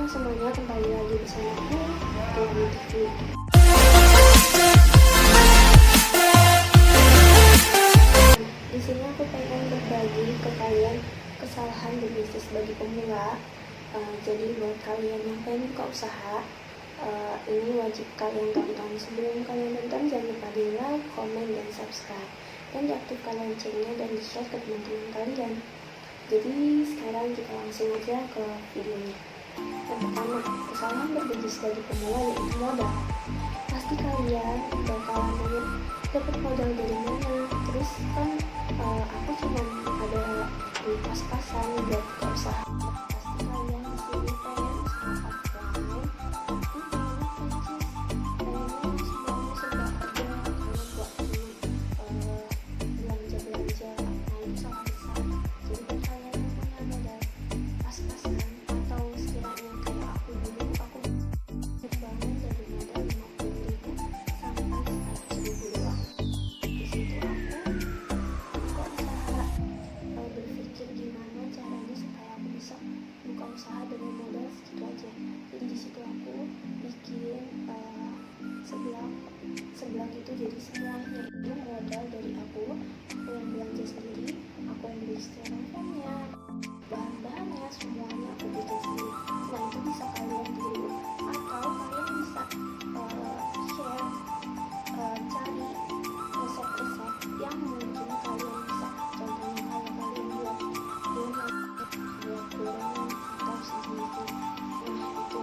semuanya, kembali lagi bersama aku, Dewi TV. Di sini aku pengen berbagi ke kalian kesalahan berbisnis bagi pemula. Jadi buat kalian yang pengen buka usaha, ini wajib kalian tonton. Sebelum kalian tonton, jangan lupa di like, komen, dan subscribe, dan diaktifkan loncengnya dan di share ke teman-teman kalian. Jadi sekarang kita langsung aja ke videonya. Yang pertama, kesalahan berbisnis bagi pemula yaitu modal. Pasti kalian bakalan nanya dapat modal dari mana. Terus kan aku cuma ada di pas-pasan buat buka usaha. Pasti kalian masih pengen usaha offline, tapi pengennya semuanya serba ada. Kalian buat belanja-belanja, nah itu salah besar. Jadi buat kalian yang punya modal pas-pasan, atau sekiranya kayak aku dulu, aku bangun dari modal 50.000 sampai 100.000 doang. Di situ aku buka usaha, berpikir gimana caranya supaya aku bisa buka usaha dengan modal segitu aja. Jadi di situ aku bikin sebelah itu, jadi semuanya itu modal dari aku yang belanja sendiri, aku yang beli styrofoamnya, bahan-bahannya, semuanya aku bikin sendiri. Nah itu bisa kalian tiru, atau kalian bisa share, cari resep-resep yang mungkin kalian bisa. Contohnya kalau kalian buat donat, buat gorengan, atau sejenisnya. Nah itu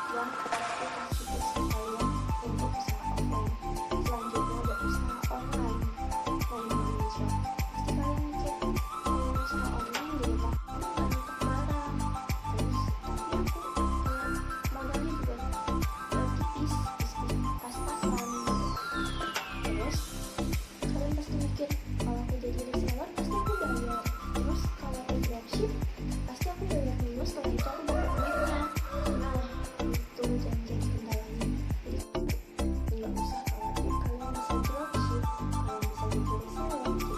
yang aku kasih tips ke kalian untuk usaha offline. Selanjutnya ada usaha online. Nah ini Indonesia, pasti kalian mikir usaha online di rumah untuk barang. Terus tapi aku modalnya juga tipis, pas-pasan. Terus kalian pasti mikir, kalau aku jadi reseller pasti aku bayar. Terus kalau aku dropship pasti aku bayar dulu, setelah itu aku dapat duitnya. Nah itu jangan kendalanya. Jadi nggak usah khawatir, kalian bisa dropship, kalian bisa jadi reseller. Jadi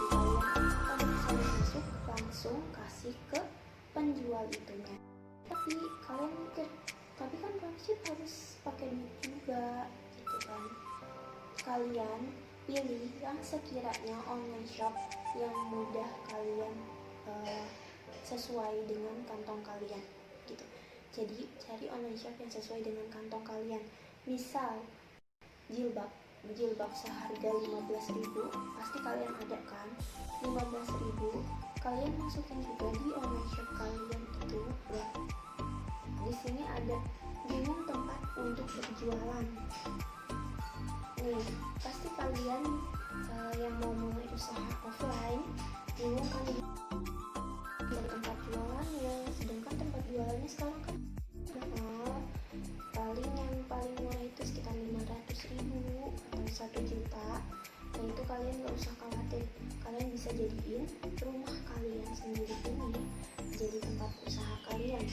kalian pada bisa masuk langsung kasih ke penjual itunya. Tapi kalian mikir, tapi kan dropship harus pakai duit juga gitu kan. Kalian pilih yang sekiranya online shop yang mudah kalian sesuai dengan kantong kalian gitu. Jadi cari online shop yang sesuai dengan kantong kalian. Misal jilbab seharga 15.000 pasti kalian ada kan. 15.000 kalian masukin juga di online shop kalian gitu ya. Di sini ada bingung tempat untuk berjualan. Nih, pasti kalian yang mau mulai usaha offline bingung kan dari tempat jualannya, sedangkan tempat jualannya sekarang kan mahal. Yang paling murah itu sekitar 500.000 atau 1 juta. Nah itu kalian gak usah khawatir, kalian bisa jadiin rumah kalian sendiri ini jadi tempat usaha kalian.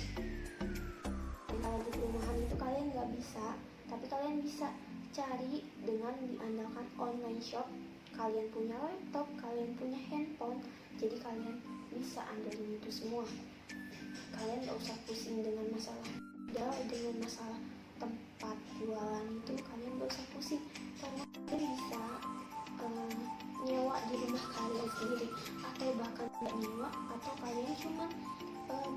Dan kalau di perumahan itu kalian gak bisa, tapi kalian bisa cari dengan diandalkan online shop. Kalian punya laptop, kalian punya handphone, jadi kalian bisa andelin itu semua. Kalian gak usah pusing dengan masalah dengan masalah tempat jualan itu. Kalian gak usah pusing, karena kalian bisa nyewa di rumah kalian sendiri, atau bahkan gak nyewa, atau kalian cuma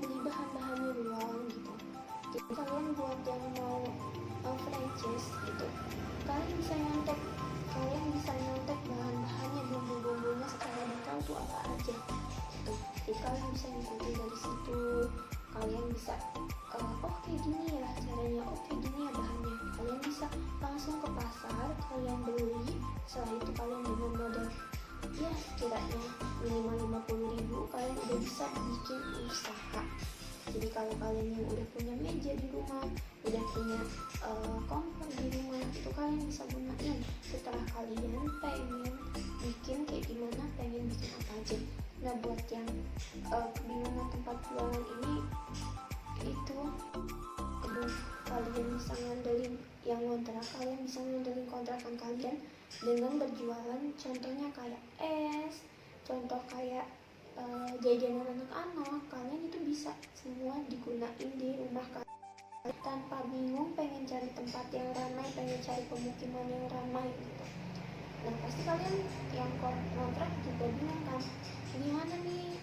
beli bahan-bahannya doang gitu. Jadi kalian buat yang mau franchise gitu, kalian bisa nyontek bahan-bahannya, bumbu-bumbunya secara detail tuh apa aja gitu. Jadi kalian bisa ngikutin dari situ. Kalian bisa oh kayak gini ya caranya, oh kayak gini ya bahannya. Kalian bisa langsung ke pasar, kalian beli. Setelah itu kalian dengan modal ya sekiranya minimal 50.000 kalian udah bisa bikin usaha. Jadi kalau kalian yang udah punya meja di rumah, udah punya kompor di rumah, itu kalian bisa gunain. Setelah kalian pengen bikin kayak gimana, pengen bikin apa aja. Nah buat yang kebingungan tempat jualan ini, itu kalian bisa ngandelin yang kontrak, kalian bisa ngandelin kontrakan kalian dengan berjualan. Contohnya kayak es, contoh kayak jajanan anak-anak, kalian itu bisa semua digunain di rumah kalian. tanpa bingung pengen cari tempat yang ramai, pengen cari pemukiman yang ramai gitu. Nah pasti kalian yang kontrak juga bingung kan, gimana nih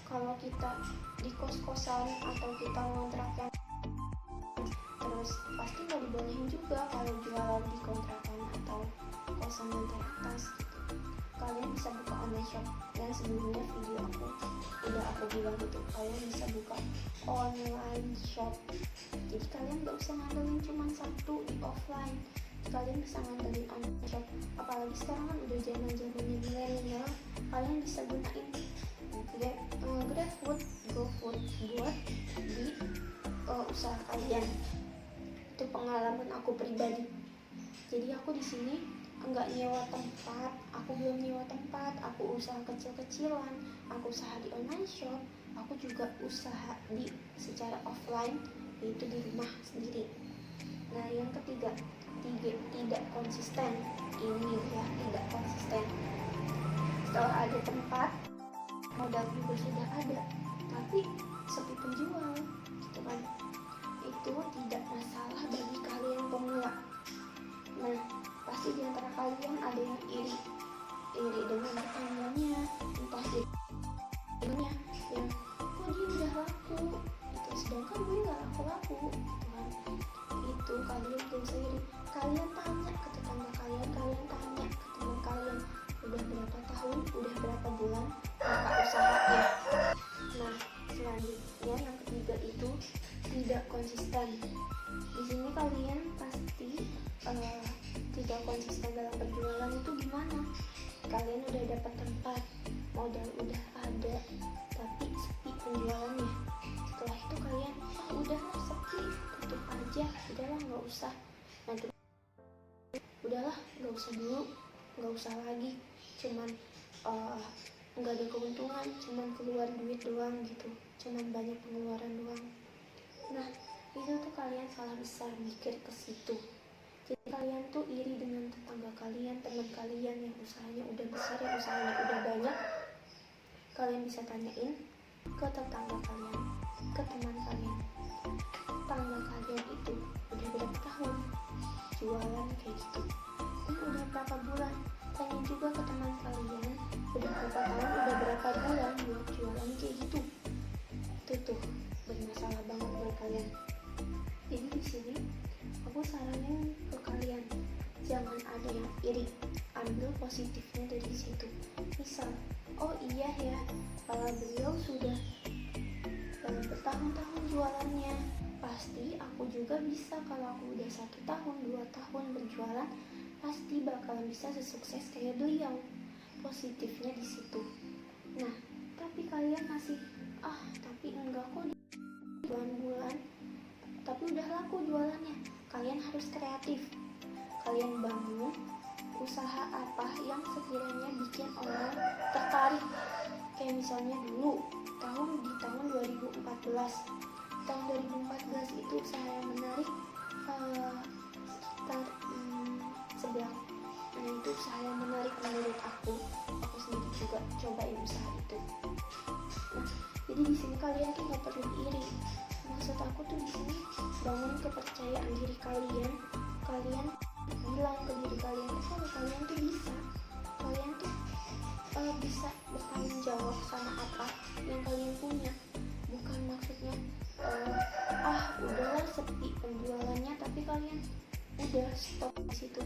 kalau kita di kos-kosan atau kita ngontrak yang terus pasti nggak dibolehin juga kalau jualan di kontrakan atau kosan lantai atas gitu. Kalian bisa buka online shop, yang sebelumnya video aku bilang gitu, kalian bisa buka online shop. Jadi kalian nggak usah ngandelin cuma satu di offline, kalian bisa ngandelin online shop. Apalagi sekarang kan udah zamannya milenial, kalian bisa gunain GrabFood, GoFood buat di usaha kalian. Itu pengalaman aku pribadi. Jadi aku di sini enggak nyewa tempat, aku belum nyewa tempat, aku usaha kecil-kecilan, aku usaha di online shop, aku juga usaha di secara offline, yaitu di rumah sendiri. Nah yang ketiga, tidak konsisten. Ini ya, tidak konsisten. Setelah ada tempat, modal juga sudah ada, tapi sepi penjual gitu kan. Itu tidak masalah bagi kalian pemula. Nah pasti diantara kalian ada yang iri dengan tetangganya, entah irinya yang kok dia udah laku itu, sedangkan gue nggak laku gitu kan. Itu kalian gak usah iri, kalian tanya ke tetangga kalian tanya ke teman kalian, udah berapa tahun, udah berapa bulan kakak usahanya. Nah selanjutnya yang ketiga itu tidak konsisten. Di sini kalian pasti tidak konsisten dalam berjualan itu gimana? Kalian udah dapat tempat, modal udah ada, tapi sepi penjualannya. Setelah itu kalian udahlah sepi, tutup aja, udahlah nggak usah. Nanti udahlah nggak usah dulu, nggak usah lagi, cuman nggak ada keuntungan, cuman keluar duit doang gitu, cuman banyak pengeluaran doang. Nah itu tuh kalian salah besar mikir ke situ. Jadi kalian tuh iri dengan tetangga kalian, teman kalian yang usahanya udah besar, yang usahanya udah banyak. Kalian bisa tanyain ke tetangga kalian, ke teman kalian, tetangga kalian itu udah berapa tahun jualan kayak gitu, dan udah berapa bulan. Tanya juga ke teman kalian, udah berapa tahun, udah berapa bulan buat jualan kayak gitu. Itu tuh bermasalah banget buat kalian. Jadi di sini aku saranin ke kalian, jangan ada yang iri, ambil positifnya dari situ. Misal, oh iya ya, kalau beliau sudah bertahun-tahun jualannya, pasti aku juga bisa. Kalau aku udah 1 tahun, 2 tahun berjualan, pasti bakalan bisa sesukses kayak beliau. Positifnya di situ. Nah, tapi kalian masih tapi enggak kok, di bulan-bulan tapi udah laku jualannya. Kalian harus kreatif, kalian bangun usaha apa yang sekiranya bikin orang tertarik. Kayak misalnya dulu di tahun 2014 itu usaha yang menarik sekitar sebelah. Nah itu usaha yang menarik menurut aku sendiri juga cobain usaha itu. Nah jadi di sini kalian tuh nggak perlu iri. Maksud aku tuh di sini bangun kepercayaan diri kalian. Kalian bilang ke diri kalian kalau kalian tuh bisa. Kalian tuh bisa bertanggung jawab sama apa yang kalian punya. Bukan maksudnya udahlah sepi penjualannya tapi kalian udah stop di situ.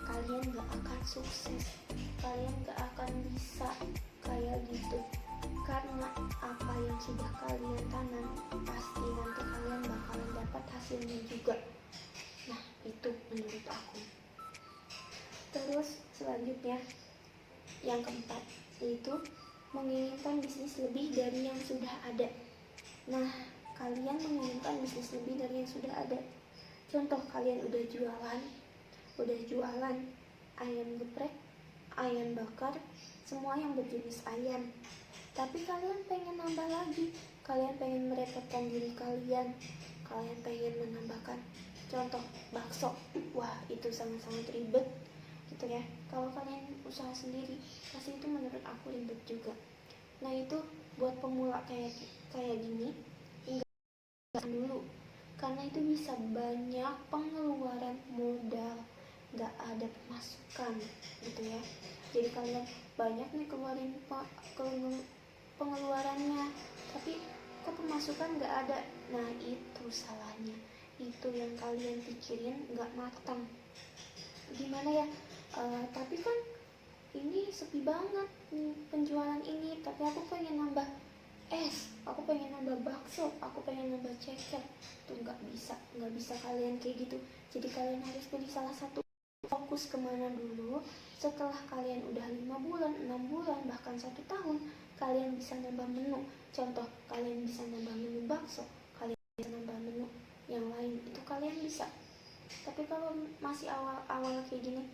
Kalian gak akan sukses. Kalian gak akan bisa kayak gitu. Karena apa yang sudah kalian tanam pasti nanti kalian bakalan dapat hasilnya juga. Nah itu menurut aku. Terus selanjutnya yang keempat, yaitu menginginkan bisnis lebih dari yang sudah ada. Nah kalian menginginkan bisnis lebih dari yang sudah ada. Contoh, kalian udah jualan ayam geprek, ayam bakar, semua yang berjenis ayam. Tapi kalian pengen nambah lagi, kalian pengen merepotkan diri kalian, kalian pengen menambahkan contoh bakso. Wah itu sangat-sangat ribet gitu ya. Kalau kalian usaha sendiri, pasti itu menurut aku ribet juga. Nah itu buat pemula kayak gini, enggak dulu. karena itu bisa banyak pengeluaran modal, nggak ada pemasukan gitu ya. Jadi kalian banyak nih keluarin pengeluarannya, tapi kok pemasukan nggak ada. Nah itu salahnya, itu yang kalian pikirin nggak matang. Gimana ya, tapi kan ini sepi banget nih penjualan ini, tapi aku pengen nambah es, aku pengen nambah bakso, aku pengen nambah ceker. Tuh nggak bisa kalian kayak gitu. Jadi kalian harus pilih salah satu, fokus kemana dulu. Setelah kalian udah 5 bulan, 6 bulan, bahkan 1 tahun, kalian bisa nambah menu. Contoh, kalian bisa nambah menu bakso, kalian bisa nambah menu yang lain, itu kalian bisa. Tapi kalau masih awal-awal kayak gini,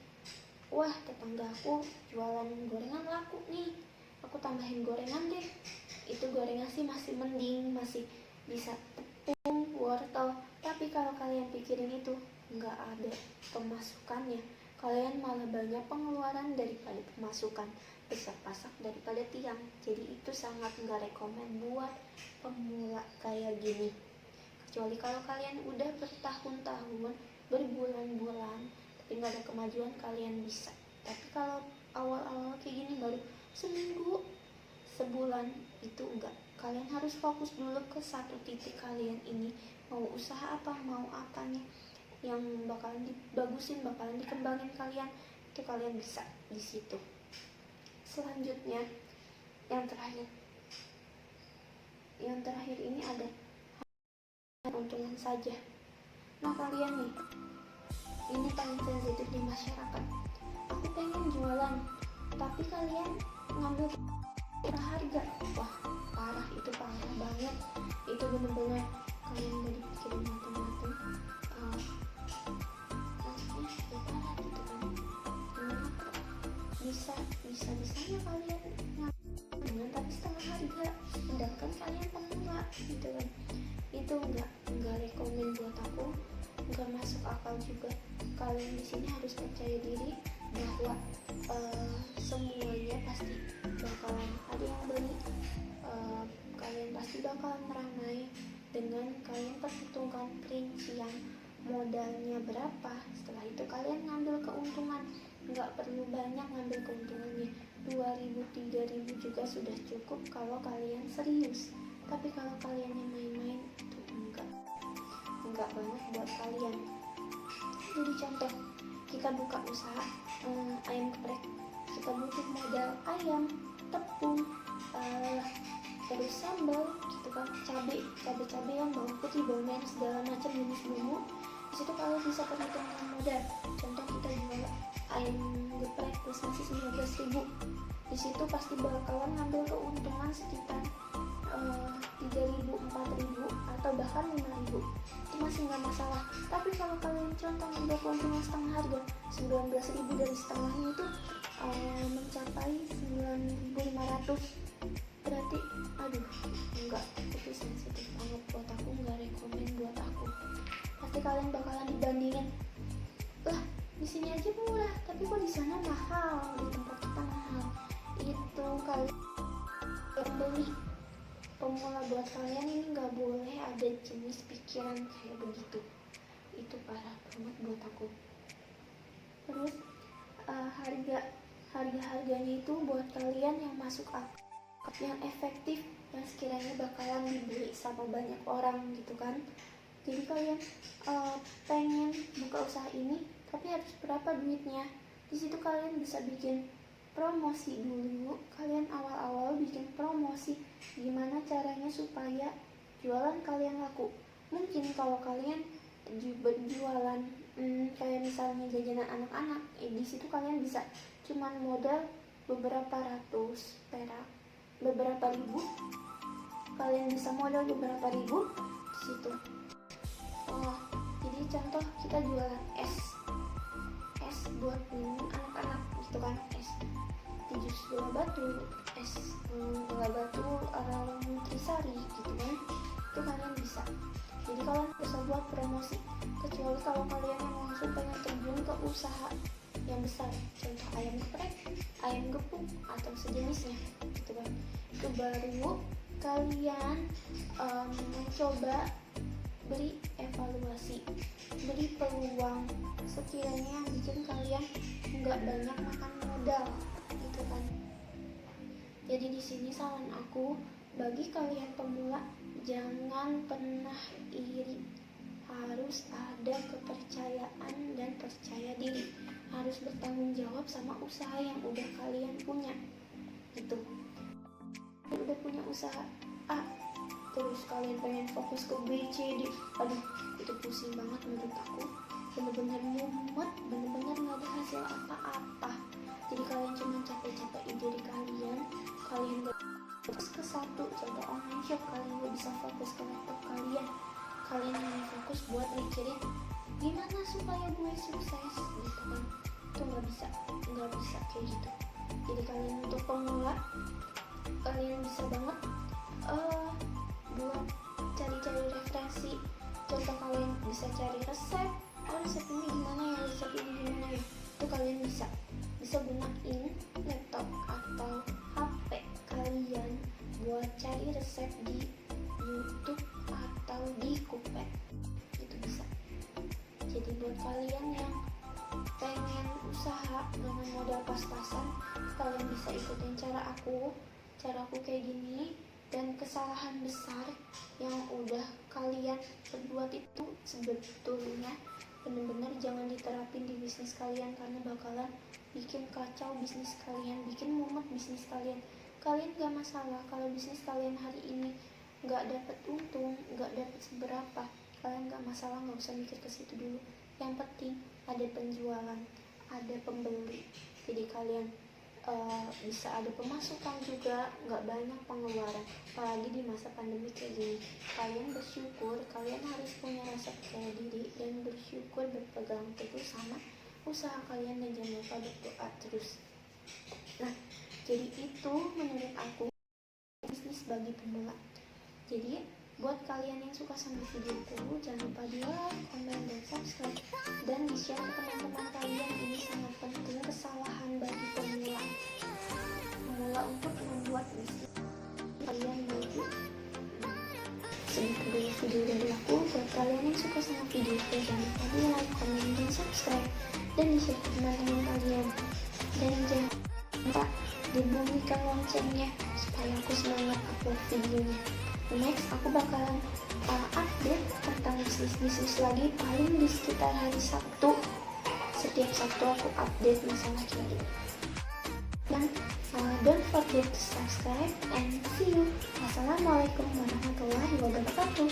wah tetanggaku jualan gorengan laku nih, aku tambahin gorengan deh. Itu gorengan sih masih mending, masih bisa tepung, wortel. Tapi kalau kalian pikirin itu, nggak ada pemasukannya, kalian malah banyak pengeluaran daripada pemasukan, besar pasak daripada tiang. Jadi itu sangat nggak rekomen buat pemula kayak gini. Kecuali kalau kalian udah bertahun-tahun, berbulan-bulan, tapi nggak ada kemajuan, kalian bisa. Tapi kalau awal-awal kayak gini baru seminggu, sebulan, itu enggak. Kalian harus fokus dulu ke satu titik kalian ini, mau usaha apa, mau apanya yang bakalan dibagusin, bakalan dikembangin kalian, itu kalian bisa di situ. Selanjutnya yang terakhir ini ada keuntungan saja. Nah kalian nih, ini paling sensitif di masyarakat. Aku pengen jualan, tapi kalian ngambil harga. Wah parah, itu parah banget. Itu bener-bener kalian gak dipikirin matang-matang. Maksudnya ya parah gitu kan. Gimana kok bisa-bisanya kalian ngambil tapi setengah harga, sedangkan kalian pemula gitu kan. Itu nggak rekomen buat aku, nggak masuk akal juga. Kalian di sini harus percaya diri bahwa semuanya pasti bakalan ada yang beli. Kalian pasti bakalan ramai dengan kalian perhitungkan rincian modalnya berapa. Setelah itu kalian ngambil keuntungan, nggak perlu banyak ngambil keuntungannya, 2.000 3.000 juga sudah cukup kalau kalian serius. Tapi kalau kalian yang main-main, itu enggak banget buat kalian. Jadi contoh, kita buka usaha ayam geprek, kita butuh modal ayam, tepung, terus sambal gitu kan, cabai yang bawang putih, bawang merah, segala macam jenis bumbu. Di situ kalian bisa perhitungan modal. Contoh kita jual ayam geprek plus masih 19.000, di situ pasti bakalan ngambil keuntungan sekitar 3.000, 4.000, atau bahkan 5.000. Itu masih nggak masalah. Tapi kalau kalian contoh ngambil keuntungan setengah harga, 19.000 dari setengahnya itu mencapai 9.500, berarti aduh enggak, itu sensitif banget buat aku, nggak rekomen buat aku. Pasti kalian bakalan dibandingin, lah di sini aja murah, tapi kok di sana mahal, di tempat kita mahal. Itu kalian yang beli. Pemula buat kalian ini nggak boleh ada jenis pikiran kayak begitu. Itu parah banget buat aku. Terus harganya itu buat kalian yang masuk akal, yang efektif, yang sekiranya bakalan dibeli sama banyak orang gitu kan. Jadi kalian pengen buka usaha ini, tapi harus berapa duitnya? Di situ kalian bisa bikin promosi dulu. Kalian awal-awal bikin promosi, gimana caranya supaya jualan kalian laku. Mungkin kalau kalian berjualan kayak misalnya jajanan anak-anak, di situ kalian bisa cuman modal beberapa ratus perak, beberapa ribu. Kalian bisa modal beberapa ribu di situ. Jadi contoh kita jualan es buat anak-anak gitu kan, es jus gula batu, es gula batu nutrisari gitu kan, itu kalian bisa. Jadi kalian bisa buat promosi, kecuali kalau kalian yang langsung pengen terjun ke usaha yang besar, contoh ayam geprek, ayam gepuk, atau sejenisnya gitu kan. Itu baru kalian mencoba beri evaluasi beri peluang sekiranya yang bikin kalian nggak banyak makan modal gitu kan. Jadi di sini saran aku bagi kalian pemula, jangan pernah iri, harus ada kepercayaan dan percaya diri, harus bertanggung jawab sama usaha yang udah kalian punya. Itu udah punya usaha A, terus kalian pengen fokus ke B, C, D, aduh itu pusing banget menurut aku, bener-bener mumet, bener-bener gak ada hasil apa-apa. Jadi kalian cuma capek-capekin diri kalian gak fokus ke satu, contoh online shop, kalian gak bisa fokus ke laptop kalian hanya fokus buat mikirin gimana supaya gue sukses gitu kan. Itu nggak bisa kayak gitu. Jadi kalian untuk pemula, kalian bisa banget buat cari-cari referensi. Contoh kalian bisa cari resep, resep ini gimana ya, itu kalian bisa gunain laptop atau HP kalian buat cari resep di YouTube atau di Cookpad, itu bisa. Jadi buat kalian yang pengen usaha dengan modal pas-pasan, kalian bisa ikutin cara aku kayak gini. Dan kesalahan besar yang udah kalian perbuat itu sebetulnya bener-bener jangan diterapin di bisnis kalian, karena bakalan bikin kacau bisnis kalian, bikin mumet bisnis kalian. Kalian gak masalah kalau bisnis kalian hari ini gak dapet untung, gak dapet seberapa, kalian gak masalah, gak usah mikir ke situ dulu. Yang penting ada penjualan, ada pembeli, jadi kalian bisa ada pemasukan juga, gak banyak pengeluaran. Apalagi di masa pandemi kayak gini, kalian bersyukur, kalian harus punya rasa percaya diri dan bersyukur, berpegang teguh sama usaha kalian, dan jangan lupa berdoa terus. Nah, jadi itu menurut aku bisnis bagi pemula. Jadi buat kalian yang suka sama videoku, jangan lupa di like, komen, dan subscribe, dan di share ke teman-teman kalian. Ini sangat penting, kesalahan bagi pemula untuk membuat bisnis kalian maju. Segitu dulu video dari aku. Buat kalian yang suka sama videoku, jangan lupa di like, komen, dan subscribe, dan di share ke teman-teman kalian. Dan jangan lupa dibunyikan loncengnya supaya aku semangat upload videonya. Next aku bakalan update tentang bisnis lagi, paling di sekitar hari Sabtu. Setiap Sabtu aku update masalah ini. Dan don't forget to subscribe and see you. Wassalamualaikum warahmatullahi wabarakatuh.